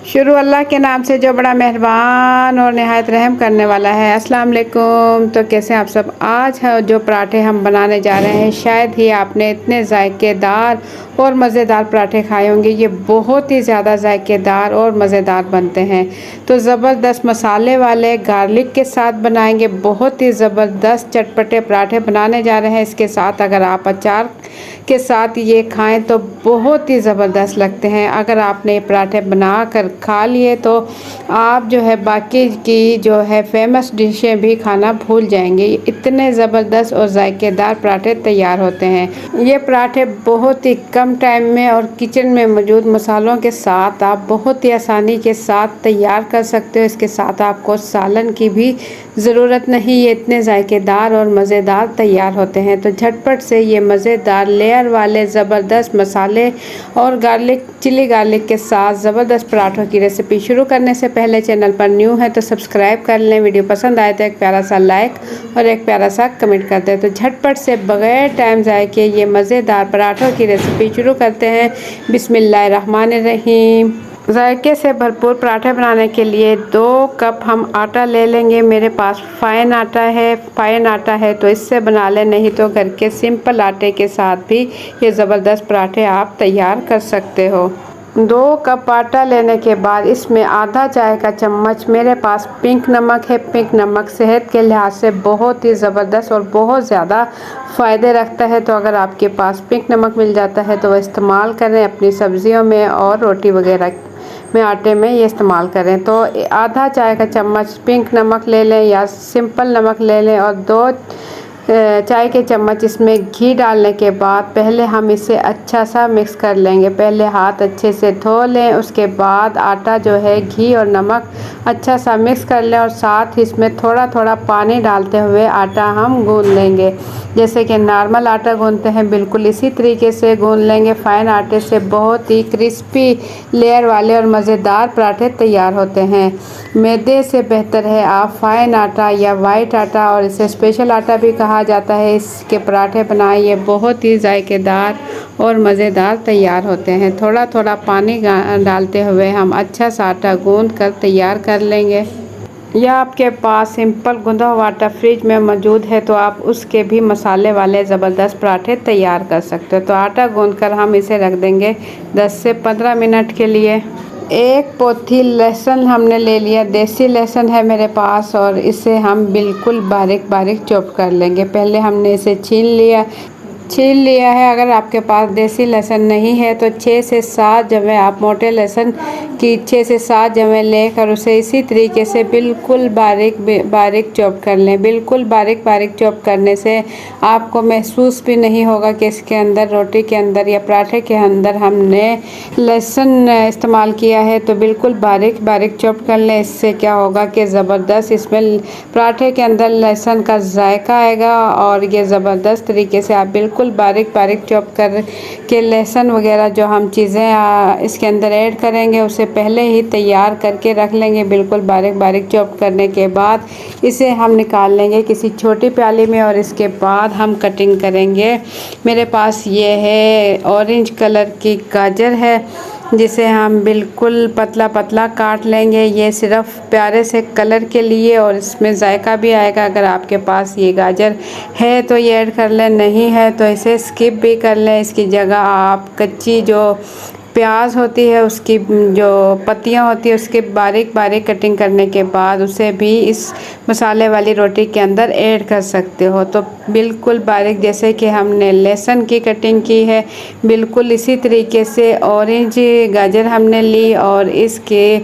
शुरू अल्लाह के नाम से जो बड़ा मेहरबान और नहायत रहम करने वाला है। अस्सलाम वालेकुम। तो कैसे आप सब। आज जो पराठे हम बनाने जा रहे हैं, शायद ही आपने इतने जायकेदार और मज़ेदार पराठे खाए होंगे। ये बहुत ही ज़्यादा जायकेदार और मज़ेदार बनते हैं। तो ज़बरदस्त मसाले वाले गार्लिक के साथ बनाएंगे। बहुत ही ज़बरदस्त चटपटे पराठे बनाने जा रहे हैं। इसके साथ अगर आप अचार के साथ ये खाएं तो बहुत ही ज़बरदस्त लगते हैं। अगर आपने ये पराठे बना कर खा लिए तो आप जो है बाकी की जो है फेमस डिशें भी खाना भूल जाएंगे। इतने ज़बरदस्त और जायकेदार पराठे तैयार होते हैं। ये पराठे बहुत ही कम टाइम में और किचन में मौजूद मसालों के साथ आप बहुत ही आसानी के साथ तैयार कर सकते हो। इसके साथ आपको सालन की भी ज़रूरत नहीं। ये इतने जायकेदार और मज़ेदार तैयार होते हैं। तो झटपट से ये मज़ेदार लेयर वाले ज़बरदस्त मसाले और चिली गार्लिक के साथ ज़बरदस्त पराठों की रेसिपी शुरू करने से पहले चैनल पर न्यू है तो सब्सक्राइब कर लें। वीडियो पसंद आए तो एक प्यारा सा लाइक और एक प्यारा सा कमेंट कर दें। तो झटपट से बगैर टाइम ज़ाय के ये मज़ेदार पराठों की रेसिपी शुरू करते हैं। बिस्मिल्लाहिर्रहमानिर्रहीम। जायके से भरपूर पराठे बनाने के लिए 2 कप हम आटा ले लेंगे। मेरे पास फाइन आटा है तो इससे बना लें, नहीं तो घर के सिंपल आटे के साथ भी ये ज़बरदस्त पराठे आप तैयार कर सकते हो। 2 कप आटा लेने के बाद इसमें आधा चाय का चम्मच मेरे पास पिंक नमक है। पिंक नमक सेहत के लिहाज से बहुत ही ज़बरदस्त और बहुत ज़्यादा फ़ायदे रखता है। तो अगर आपके पास पिंक नमक मिल जाता है तो वह इस्तेमाल करें अपनी सब्जियों में और रोटी वगैरह में आटे में ये इस्तेमाल करें। तो आधा चाय का चम्मच पिंक नमक ले लें या सिंपल नमक ले लें और 2 चाय के चम्मच इसमें घी डालने के बाद पहले हम इसे अच्छा सा मिक्स कर लेंगे। पहले हाथ अच्छे से धो लें, उसके बाद आटा जो है घी और नमक अच्छा सा मिक्स कर लें और साथ ही इसमें थोड़ा थोड़ा पानी डालते हुए आटा हम गूंद लेंगे। जैसे कि नॉर्मल आटा गूंदते हैं बिल्कुल इसी तरीके से गूंद लेंगे। फ़ाइन आटे से बहुत ही क्रिस्पी लेयर वाले और मज़ेदार पराठे तैयार होते हैं। मैदे से बेहतर है आप फ़ाइन आटा या वाइट आटा और इसे स्पेशल आटा भी कहा जाता है, इसके पराठे बनाइए। बहुत ही जायकेदार और मज़ेदार तैयार होते हैं। थोड़ा थोड़ा पानी डालते हुए हम अच्छा सा आटा गूंद कर तैयार कर लेंगे। या आपके पास सिंपल गूंदा हुआ आटा फ्रिज में मौजूद है तो आप उसके भी मसाले वाले ज़बरदस्त पराठे तैयार कर सकते हो। तो आटा गूंद कर हम इसे रख देंगे 10 से 15 मिनट के लिए। 1 पोथी लहसुन हमने ले लिया। देसी लहसुन है मेरे पास और इसे हम बिल्कुल बारीक बारीक चॉप कर लेंगे। पहले हमने इसे छील लिया है। अगर आपके पास देसी लहसुन नहीं है तो 6 से 7 जवें आप मोटे लहसुन की 6 से 7 जवें लेकर उसे इसी तरीके से बिल्कुल बारीक चॉप कर लें। बिल्कुल बारीक चॉप करने से आपको महसूस भी नहीं होगा कि इसके अंदर रोटी के अंदर या पराठे के अंदर हमने लहसुन इस्तेमाल किया है। तो बिल्कुल बारीक चॉप कर लें। इससे क्या होगा कि ज़बरदस्त इसमें पराठे के अंदर लहसुन का जायका आएगा और ये ज़बरदस्त तरीके से आप बिल्कुल बारीक चॉप कर के लहसुन वगैरह जो हम चीज़ें इसके अंदर ऐड करेंगे उसे पहले ही तैयार करके रख लेंगे। बिल्कुल बारीक चॉप करने के बाद इसे हम निकाल लेंगे किसी छोटी प्याली में और इसके बाद हम कटिंग करेंगे। मेरे पास ये है ऑरेंज कलर की गाजर है जिसे हम बिल्कुल पतला काट लेंगे। ये सिर्फ प्यारे से कलर के लिए और इसमें जायका भी आएगा। अगर आपके पास ये गाजर है तो ये ऐड कर लें, नहीं है तो इसे स्किप भी कर लें। इसकी जगह आप कच्ची जो प्याज होती है उसकी जो पत्तियां होती है उसके बारीक कटिंग करने के बाद उसे भी इस मसाले वाली रोटी के अंदर ऐड कर सकते हो। तो बिल्कुल बारीक जैसे कि हमने लहसुन की कटिंग की है बिल्कुल इसी तरीके से ऑरेंज गाजर हमने ली और इसके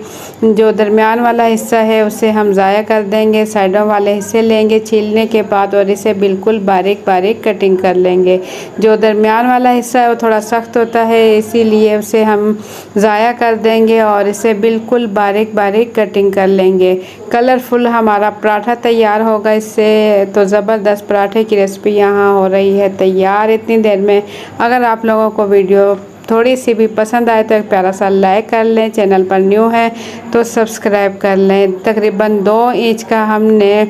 जो दरमियान वाला हिस्सा है उसे हम ज़ाया कर देंगे। साइडों वाले हिस्से लेंगे छीलने के बाद और इसे बिल्कुल बारीक कटिंग कर लेंगे। जो दरमियान वाला हिस्सा है वो थोड़ा सख्त होता है इसीलिए उसे हम ज़ाया कर देंगे और इसे बिल्कुल बारीक कटिंग कर लेंगे। कलरफुल हमारा पराठा तैयार होगा इससे। तो ज़बरदस्त पराठे की रेसिपी यहाँ हो रही है तैयार इतनी देर में। अगर आप लोगों को वीडियो थोड़ी सी भी पसंद आए तो एक प्यारा सा लाइक कर लें। चैनल पर न्यू है तो सब्सक्राइब कर लें। तकरीबन 2 इंच का हमने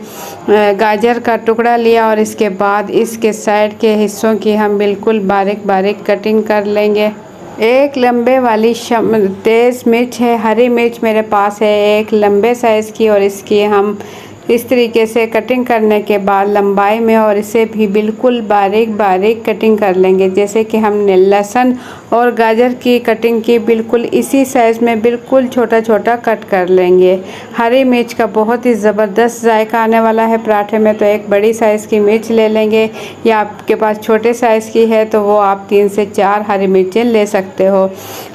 गाजर का टुकड़ा लिया और इसके बाद इसके साइड के हिस्सों की हम बिल्कुल बारीक कटिंग कर लेंगे। एक लंबे वाली तेज़ मिर्च है, हरी मिर्च मेरे पास है एक लंबे साइज़ की, और इसकी हम इस तरीके से कटिंग करने के बाद लंबाई में, और इसे भी बिल्कुल बारीक बारीक कटिंग कर लेंगे। जैसे कि हमने लहसुन और गाजर की कटिंग की, बिल्कुल इसी साइज़ में बिल्कुल छोटा छोटा कट कर लेंगे। हरी मिर्च का बहुत ही ज़बरदस्त जायका आने वाला है पराठे में, तो एक बड़ी साइज़ की मिर्च ले लेंगे, या आपके पास छोटे साइज़ की है तो वो आप 3 से 4 हरी मिर्चें ले सकते हो।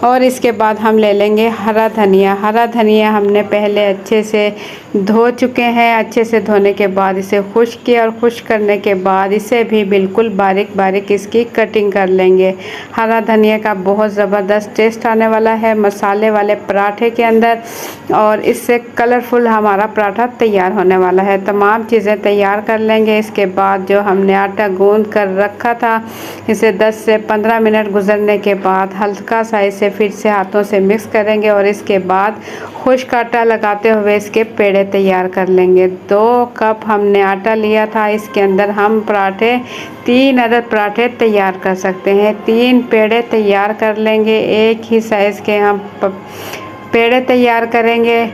और इसके बाद हम ले लेंगे हरा धनिया। हरा धनिया हमने पहले अच्छे से धो चुके हैं। अच्छे से धोने के बाद इसे खुश्क किया, और खुश्क करने के बाद इसे भी बिल्कुल बारीक बारीक इसकी कटिंग कर लेंगे। हरा धनिया का बहुत ज़बरदस्त टेस्ट आने वाला है मसाले वाले पराठे के अंदर, और इससे कलरफुल हमारा पराठा तैयार होने वाला है। तमाम चीज़ें तैयार कर लेंगे। इसके बाद जो हमने आटा गूंद कर रखा था, इसे 10 से 15 मिनट गुजरने के बाद हल्का सा इसे फिर से हाथों से मिक्स करेंगे, और इसके बाद खुश्क आटा लगाते हुए इसके पेड़े तैयार कर लेंगे। 2 कप हमने आटा लिया था, इसके अंदर हम पराठे 3 अदद पराठे तैयार कर सकते हैं। 3 पेड़े तैयार कर लेंगे। एक ही साइज़ के हम पेड़े तैयार करेंगे।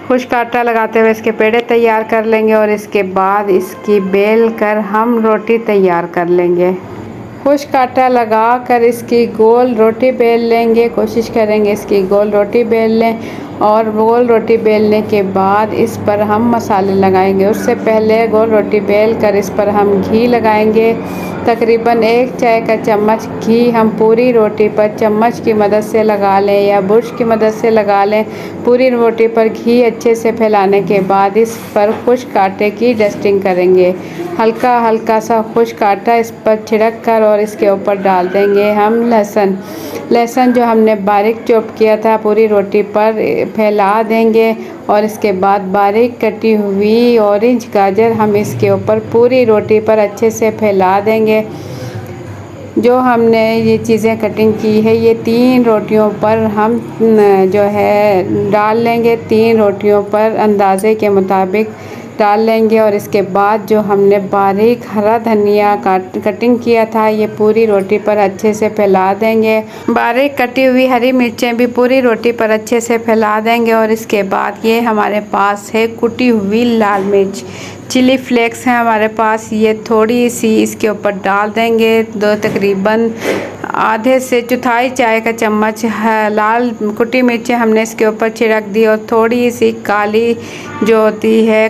खुश्क आटा लगाते हुए इसके पेड़े तैयार कर लेंगे, और इसके बाद इसकी बेल कर हम रोटी तैयार कर लेंगे। खुश्क आटा लगा कर इसकी गोल रोटी बेल लेंगे। कोशिश करेंगे इसकी गोल रोटी बेल लें, और गोल रोटी बेलने के बाद इस पर हम मसाले लगाएंगे। उससे पहले गोल रोटी बेल कर इस पर हम घी लगाएंगे। तकरीबन 1 चाय का चम्मच घी हम पूरी रोटी पर चम्मच की मदद से लगा लें, या बुर्श की मदद से लगा लें। पूरी रोटी पर घी अच्छे से फैलाने के बाद इस पर खुश्क आटे की डस्टिंग करेंगे। हल्का हल्का सा खुश्क आटा इस पर छिड़क कर, और इसके ऊपर डाल देंगे हम लहसुन जो हमने बारीक चॉप किया था पूरी रोटी पर फैला देंगे, और इसके बाद बारीक कटी हुई ऑरेंज गाजर हम इसके ऊपर पूरी रोटी पर अच्छे से फैला देंगे। जो हमने ये चीज़ें कटिंग की है, ये 3 रोटियों पर हम जो है डाल लेंगे। 3 रोटियों पर अंदाज़े के मुताबिक डाल लेंगे, और इसके बाद जो हमने बारीक हरा धनिया कटिंग किया था, ये पूरी रोटी पर अच्छे से फैला देंगे। बारीक कटी हुई हरी मिर्चें भी पूरी रोटी पर अच्छे से फैला देंगे, और इसके बाद ये हमारे पास है कुटी हुई लाल मिर्च, चिली फ्लेक्स है हमारे पास, ये थोड़ी सी इसके ऊपर डाल देंगे। तकरीबन आधे से चौथाई चाय का चम्मच लाल कुटी मिर्चें हमने इसके ऊपर छिड़क दी, और थोड़ी सी काली जो होती है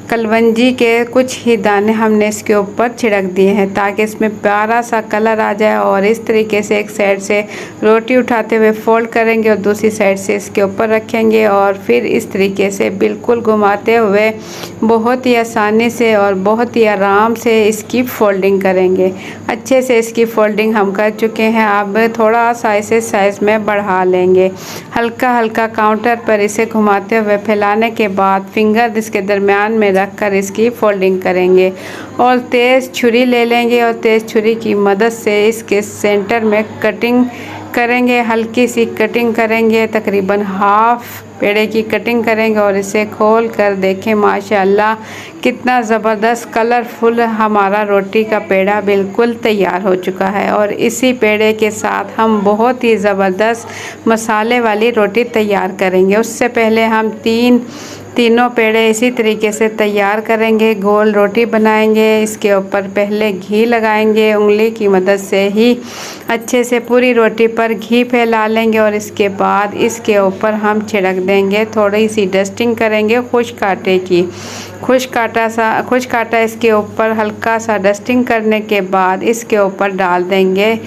कलवंजी के कुछ ही दाने हमने इसके ऊपर छिड़क दिए हैं, ताकि इसमें प्यारा सा कलर आ जाए। और इस तरीके से एक साइड से रोटी उठाते हुए फोल्ड करेंगे, और दूसरी साइड से इसके ऊपर रखेंगे, और फिर इस तरीके से बिल्कुल घुमाते हुए बहुत ही आसानी से और बहुत ही आराम से इसकी फोल्डिंग करेंगे। अच्छे से इसकी फोल्डिंग हम कर चुके हैं। अब थोड़ा सा इसे साइज़ में बढ़ा लेंगे। हल्का हल्का काउंटर पर इसे घुमाते हुए फैलाने के बाद फिंगर इसके दरमियान में रख कर इसकी फोल्डिंग करेंगे, और तेज़ छुरी ले लेंगे, और तेज़ छुरी की मदद से इसके सेंटर में कटिंग करेंगे। हल्की सी कटिंग करेंगे, तकरीबन हाफ पेड़े की कटिंग करेंगे, और इसे खोल कर देखें माशाल्लाह कितना ज़बरदस्त कलरफुल हमारा रोटी का पेड़ा बिल्कुल तैयार हो चुका है। और इसी पेड़े के साथ हम बहुत ही ज़बरदस्त मसाले वाली रोटी तैयार करेंगे। उससे पहले हम तीनों पेड़े इसी तरीके से तैयार करेंगे। गोल रोटी बनाएंगे, इसके ऊपर पहले घी लगाएंगे, उंगली की मदद से ही अच्छे से पूरी रोटी पर घी फैला लेंगे, और इसके बाद इसके ऊपर हम छिड़क देंगे। थोड़ी सी डस्टिंग करेंगे खुश्क आटे की। खुश्क आटा इसके ऊपर हल्का सा डस्टिंग करने के बाद इसके ऊपर डाल देंगे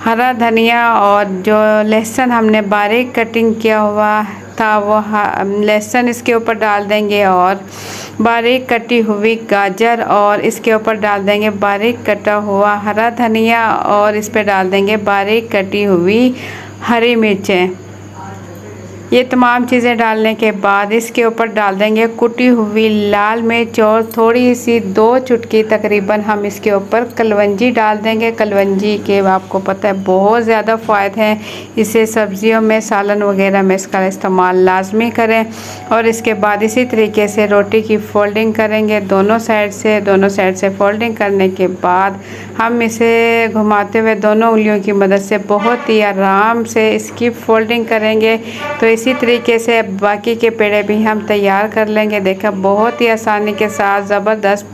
हरा धनिया, और जो लहसुन हमने बारीक कटिंग किया हुआ था वो लहसुन इसके ऊपर डाल देंगे, और बारीक कटी हुई गाजर, और इसके ऊपर डाल देंगे बारीक कटा हुआ हरा धनिया, और इस पे डाल देंगे बारीक कटी हुई हरी मिर्चें। ये तमाम चीज़ें डालने के बाद इसके ऊपर डाल देंगे कुटी हुई लाल मिर्च और थोड़ी सी 2 चुटकी तकरीबन हम इसके ऊपर कलवंजी डाल देंगे। कलवंजी के आपको पता है बहुत ज़्यादा फ़ायदे हैं, इसे सब्जियों में सालन वगैरह में इसका इस्तेमाल लाजमी करें। और इसके बाद इसी तरीके से रोटी की फोल्डिंग करेंगे दोनों साइड से फोल्डिंग करने के बाद हम इसे घुमाते हुए दोनों उंगलियों की मदद से बहुत ही आराम से इसकी फोल्डिंग करेंगे। तो इसी तरीके से बाकी के पेड़े भी हम तैयार कर लेंगे। देखा बहुत ही आसानी के साथ ज़बरदस्त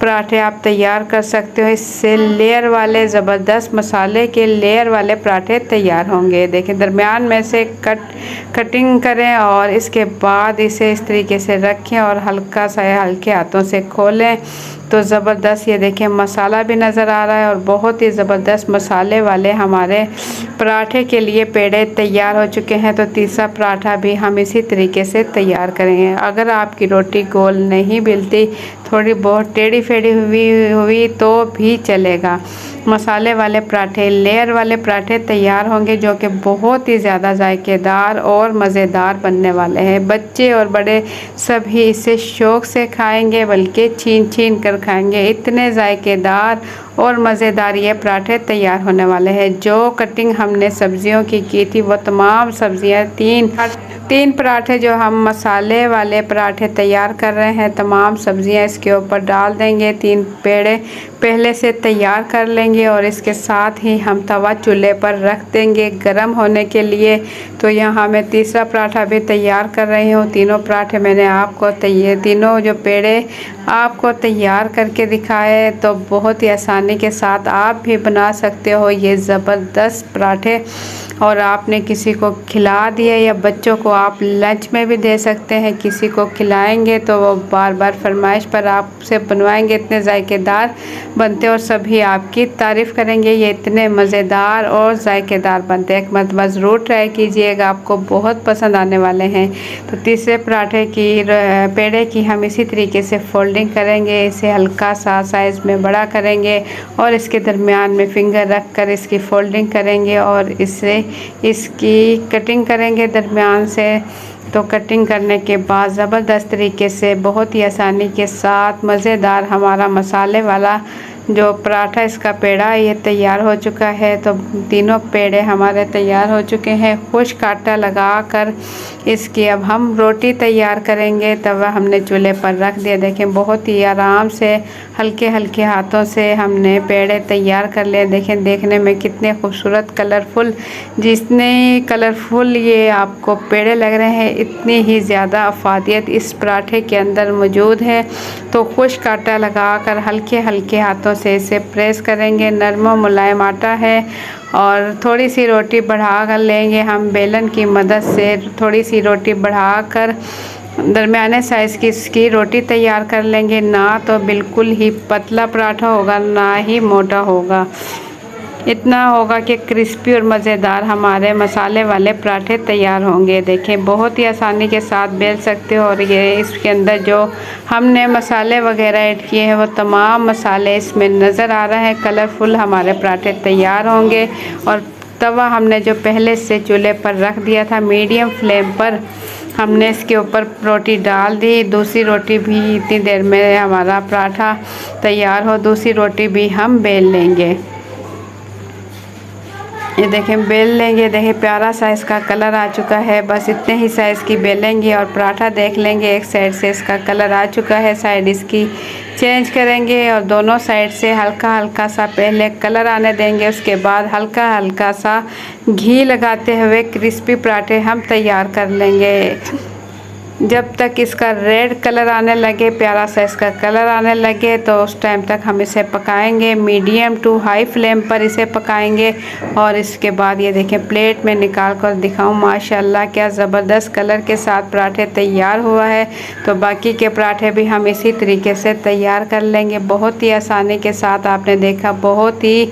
पराठे आप तैयार कर सकते हो। इससे लेयर वाले ज़बरदस्त मसाले के लेयर वाले पराठे तैयार होंगे। देखें दरमियान में से कटिंग करें और इसके बाद इसे इस तरीके से रखें और हल्का सा हल्के हाथों से खोलें तो ज़बरदस्त ये देखें मसाला भी नज़र आ रहा है और बहुत ही ज़बरदस्त मसाले वाले हमारे पराठे के लिए पेड़े तैयार हो चुके हैं। तो तीसरा पराठा भी हम इसी तरीके से तैयार करेंगे। अगर आपकी रोटी गोल नहीं मिलती, थोड़ी बहुत टेढ़ी फेढ़ी हुई तो भी चलेगा। मसाले वाले पराठे, लेयर वाले पराठे तैयार होंगे जो कि बहुत ही ज़्यादा जायकेदार और मज़ेदार बनने वाले हैं। बच्चे और बड़े सभी इसे शौक़ से खाएंगे, बल्कि छीन छीन कर खाएंगे। इतने जायकेदार और मज़ेदार ये पराठे तैयार होने वाले हैं। जो कटिंग हमने सब्जियों की थी वो तमाम सब्जियां तीन पराठे जो हम मसाले वाले पराठे तैयार कर रहे हैं, तमाम सब्जियां इसके ऊपर डाल देंगे। 3 पेड़े पहले से तैयार कर लेंगे और इसके साथ ही हम तवा चूल्हे पर रख देंगे गर्म होने के लिए। तो यहाँ मैं तीसरा पराठा भी तैयार कर रही हूँ। तीनों पराठे मैंने आपको तीनों जो पेड़े आपको तैयार करके दिखाए, तो बहुत ही आसानी के साथ आप भी बना सकते हो ये ज़बरदस्त पराठे। और आपने किसी को खिला दिए या बच्चों को आप लंच में भी दे सकते हैं। किसी को खिलाएंगे तो वो बार बार फरमाइश पर आपसे बनवाएंगे। इतने जायकेदार बनते और सभी आपकी तारीफ़ करेंगे। ये इतने मज़ेदार और जायकेदार बनते हैं। एक मरतबा ज़रूर ट्राई कीजिएगा, आपको बहुत पसंद आने वाले हैं। तो तीसरे पराठे की पेड़े की हम इसी तरीके से फोल्डिंग करेंगे। इसे हल्का सा साइज़ में बड़ा करेंगे और इसके दरमियान में फिंगर रख कर इसकी फोल्डिंग करेंगे और इसकी कटिंग करेंगे दरमियान से। तो कटिंग करने के बाद ज़बरदस्त तरीके से बहुत ही आसानी के साथ मज़ेदार हमारा मसाले वाला जो पराठा इसका पेड़ा ये तैयार हो चुका है। तो तीनों पेड़े हमारे तैयार हो चुके हैं। खुश्क आटा लगाकर इसकी अब हम रोटी तैयार करेंगे। तवा हमने चूल्हे पर रख दिया। देखें बहुत ही आराम से हल्के हल्के हाथों से हमने पेड़े तैयार कर लिए। देखें देखने में कितने खूबसूरत कलरफुल, जितने कलरफुल ये आपको पेड़े लग रहे हैं, इतनी ही ज़्यादा अफादियत इस पराठे के अंदर मौजूद है। तो खुश्क आटा लगाकर हल्के हल्के हाथों से इसे प्रेस करेंगे। नरम और मुलायम आटा है और थोड़ी सी रोटी बढ़ा कर लेंगे हम बेलन की मदद से। थोड़ी सी रोटी बढ़ाकर दरमियाने साइज़ की इसकी रोटी तैयार कर लेंगे। ना तो बिल्कुल ही पतला पराठा होगा, ना ही मोटा होगा। इतना होगा कि क्रिस्पी और मज़ेदार हमारे मसाले वाले पराठे तैयार होंगे। देखें बहुत ही आसानी के साथ बेल सकते हो। और ये इसके अंदर जो हमने मसाले वगैरह ऐड किए हैं वो तमाम मसाले इसमें नज़र आ रहे हैं। कलरफुल हमारे पराठे तैयार होंगे। और तवा हमने जो पहले से चूल्हे पर रख दिया था मीडियम फ्लेम पर, हमने इसके ऊपर रोटी डाल दी। दूसरी रोटी भी इतनी देर में हमारा पराठा तैयार हो, दूसरी रोटी भी हम बेल लेंगे। ये देखें बेल लेंगे। देखें प्यारा सा इसका कलर आ चुका है। बस इतने ही साइज़ की बेलेंगे और पराठा देख लेंगे एक साइड से इसका कलर आ चुका है, साइड इसकी चेंज करेंगे और दोनों साइड से हल्का हल्का सा पहले कलर आने देंगे। उसके बाद हल्का हल्का सा घी लगाते हुए क्रिस्पी पराठे हम तैयार कर लेंगे। जब तक इसका रेड कलर आने लगे, प्यारा सा इसका कलर आने लगे, तो उस टाइम तक हम इसे पकाएंगे। मीडियम टू हाई फ्लेम पर इसे पकाएंगे। और इसके बाद ये देखें प्लेट में निकाल कर दिखाऊं, माशाल्लाह क्या ज़बरदस्त कलर के साथ पराठे तैयार हुआ है। तो बाकी के पराठे भी हम इसी तरीके से तैयार कर लेंगे। बहुत ही आसानी के साथ आपने देखा, बहुत ही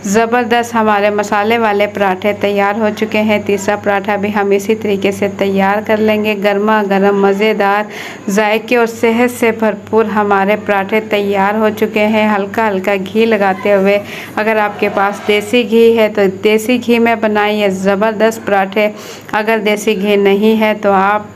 ज़बरदस्त हमारे मसाले वाले पराठे तैयार हो चुके हैं। तीसरा पराठा भी हम इसी तरीके से तैयार कर लेंगे। गर्मा गर्म नरम मज़ेदार जायके और सेहत से भरपूर हमारे पराठे तैयार हो चुके हैं। हल्का हल्का घी लगाते हुए, अगर आपके पास देसी घी है तो देसी घी में बनाइए ज़बरदस्त पराठे। अगर देसी घी नहीं है तो आप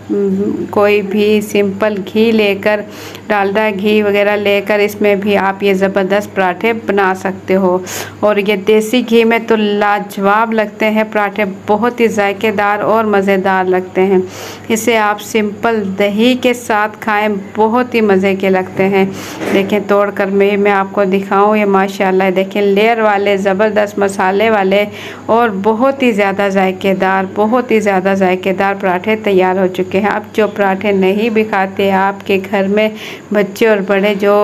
कोई भी सिंपल घी लेकर, डालडा घी वगैरह लेकर इसमें भी आप ये ज़बरदस्त पराठे बना सकते हो। और ये देसी घी में तो लाजवाब लगते हैं पराठे, बहुत ही जायकेदार और मज़ेदार लगते हैं। इसे आप सिंपल दही के साथ खाएं, बहुत ही मज़े के लगते हैं। देखें तोड़ कर मैं आपको दिखाऊं, ये माशाल्लाह देखें लेयर वाले ज़बरदस्त मसाले वाले और बहुत ही ज़्यादा जायकेदार, बहुत ही ज़्यादा जायकेदार पराठे तैयार हो चुके हैं। आप जो पराठे नहीं भी खाते, आपके घर में बच्चे और बड़े जो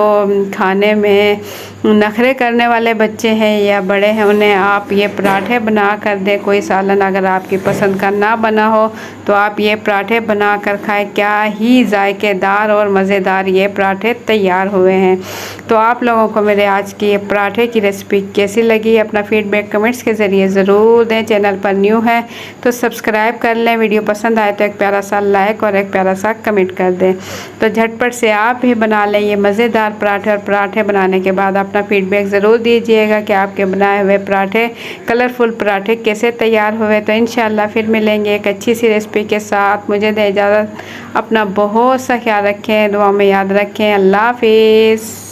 खाने में नखरे करने वाले बच्चे हैं या बड़े हैं, उन्हें आप ये पराठे बना कर दें। कोई सालन अगर आपकी पसंद का ना बना हो तो आप ये पराठे बना कर खाएं। क्या ही जायकेदार और मज़ेदार ये पराठे तैयार हुए हैं। तो आप लोगों को मेरे आज की ये पराठे की रेसिपी कैसी लगी, अपना फीडबैक कमेंट्स के ज़रिए ज़रूर दें। चैनल पर न्यू है तो सब्सक्राइब कर लें। वीडियो पसंद आए तो एक प्यारा सा लाइक और एक प्यारा सा कमेंट कर दें। तो झटपट से आप भी बना लें ये मज़ेदार पराठे। और पराठे बनाने के बाद अपना फीडबैक ज़रूर दीजिएगा कि आपके बनाए हुए पराठे, कलरफुल पराठे कैसे तैयार हुए। तो इंशाल्लाह फिर मिलेंगे एक अच्छी सी रेसिपी के साथ। मुझे दे इजाज़त, अपना बहुत सा ख्याल रखें, दुआ में याद रखें। अल्लाह हाफिज़।